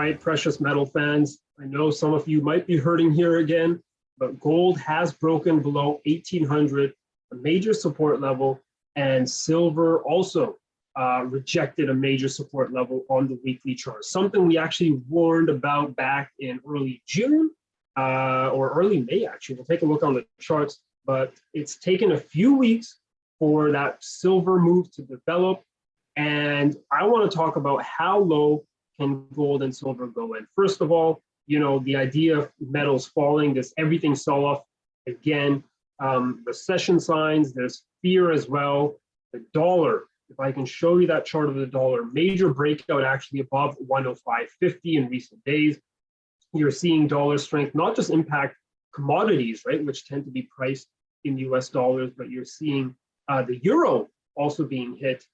right, precious metal fans, I know some of you might be hurting here again, but gold has broken below 1800, a major support level, and silver also rejected a major support level on the weekly chart. Something we actually warned about back in early June or early May, actually. We'll take a look on the charts, but it's taken a few weeks for that silver move to develop. And I want to talk about how low can gold and silver go. And first of all, you know, the idea of metals falling, this everything sell off again, recession signs, there's fear as well. The dollar, if I can show you that chart of the dollar, major breakout actually above 105.50 in recent days. You're seeing dollar strength not just impact commodities, right, which tend to be priced in US dollars, but you're seeing the euro also being hit,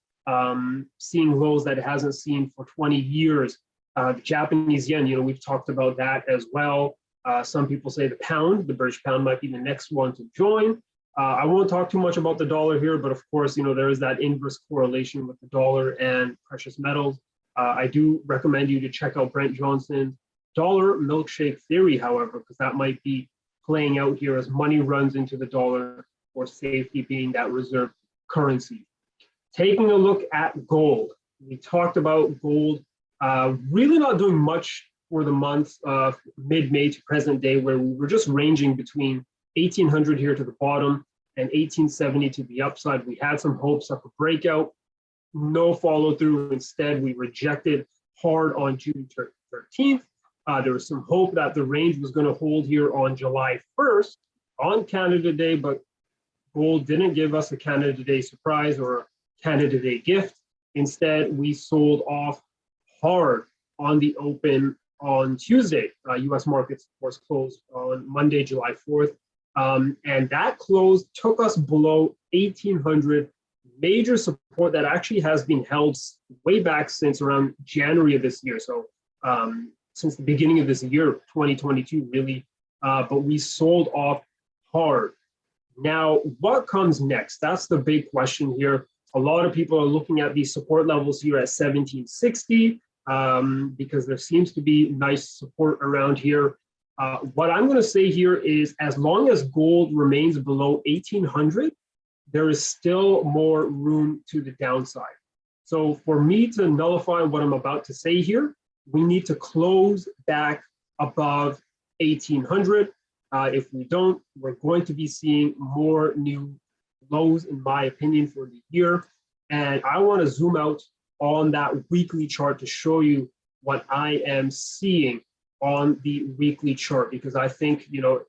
seeing lows that it hasn't seen for 20 years. The Japanese yen, you know, we've talked about that as well. Some people say the pound, the British pound might be the next one to join. I won't talk too much about the dollar here, but of course, you know, there is that inverse correlation with the dollar and precious metals. I do recommend you to check out Brent Johnson's dollar milkshake theory, however, because that might be playing out here as money runs into the dollar for safety being that reserve currency. Taking a look at gold, we talked about gold really not doing much for the month of mid-May to present day, where we were just ranging between 1800 here to the bottom and 1870 to the upside. We had some hopes of a breakout, no follow through. Instead, we rejected hard on June 13th. There was some hope that the range was going to hold here on July 1st on Canada Day, but gold didn't give us a Canada Day surprise or a Canada Day gift. Instead, we sold off hard on the open on Tuesday. US markets, of course, closed on Monday, July 4th. And that close took us below 1800, major support that actually has been held way back since around January of this year. So since the beginning of this year, 2022, really, but we sold off hard. Now, what comes next? That's the big question here. A lot of people are looking at these support levels here at 1760 because there seems to be nice support around here. What I'm going to say here is, as long as gold remains below 1800, there is still more room to the downside. So for me to nullify what I'm about to say here, we need to close back above 1800. If we don't, we're going to be seeing more new lows, in my opinion, for the year. And I want to zoom out on that weekly chart to show you what I am seeing on the weekly chart, because I think, you know,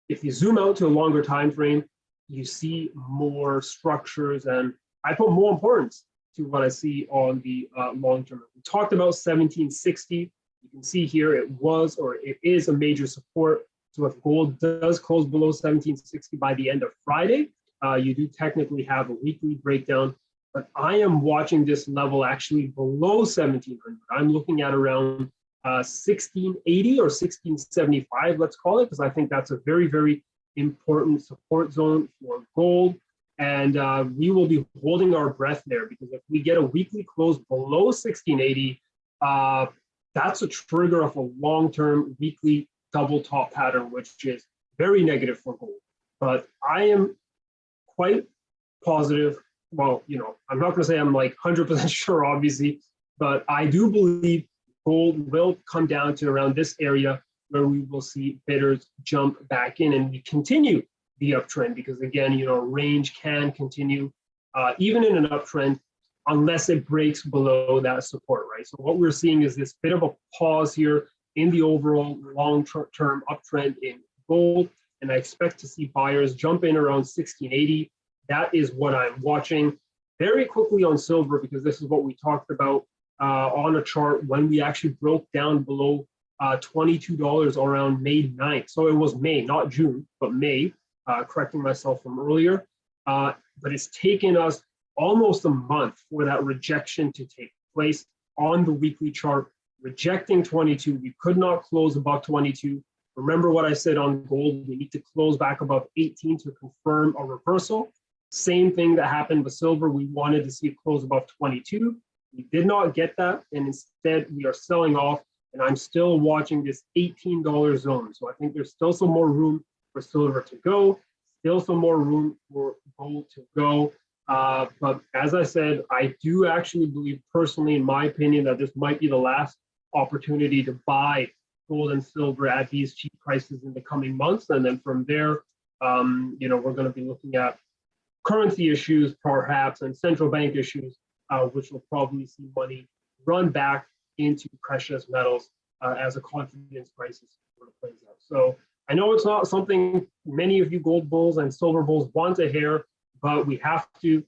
if you zoom out to a longer time frame, you see more structures, and I put more importance to what I see on the long term. We talked about 1760. You can see here it was, or it is, a major support. So if gold does close below 1760 by the end of Friday, you do technically have a weekly breakdown. But I am watching this level actually below 1700. I'm looking at around 1680 or 1675, let's call it, because I think that's a very, very important support zone for gold. And we will be holding our breath there, because if we get a weekly close below 1680, that's a trigger of a long-term weekly double top pattern, which is very negative for gold. But I am quite positive. Well, you know, I'm not going to say I'm like 100% sure, obviously, but I do believe gold will come down to around this area where we will see bidders jump back in and we continue the uptrend, because again, you know, range can continue even in an uptrend unless it breaks below that support, right? So what we're seeing is this bit of a pause here in the overall long-term uptrend in gold, and I expect to see buyers jump in around 1680. That is what I'm watching. Very quickly on silver, because this is what we talked about on a chart when we actually broke down below $22 around May 9th. So it was May, not June, but May, correcting myself from earlier. But it's taken us almost a month for that rejection to take place on the weekly chart, rejecting 22. We could not close above 22. Remember what I said on gold, we need to close back above 18 to confirm a reversal. Same thing that happened with silver. We wanted to see it close above 22. We did not get that, and instead we are selling off and I'm still watching this $18 zone. So I think there's still some more room for silver to go, still some more room for gold to go. But as I said, I do actually believe personally, in my opinion, that this might be the last opportunity to buy gold and silver at these cheap prices in the coming months. And then from there, we're going to be looking at currency issues perhaps and central bank issues, which will probably see money run back into precious metals as a confidence crisis sort of plays out. So I know it's not something many of you gold bulls and silver bulls want to hear, but we have to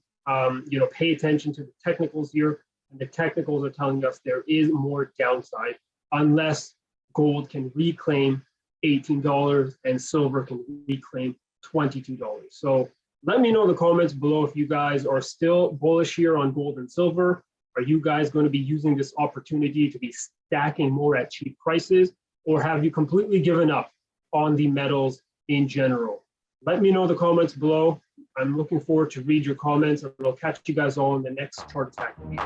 pay attention to the technicals here. And the technicals are telling us there is more downside unless gold can reclaim $18 and silver can reclaim $22. So let me know in the comments below if you guys are still bullish here on gold and silver. Are you guys going to be using this opportunity to be stacking more at cheap prices, or have you completely given up on the metals in general? Let me know in the comments below. I'm looking forward to read your comments, and I'll catch you guys all in the next chart attack video.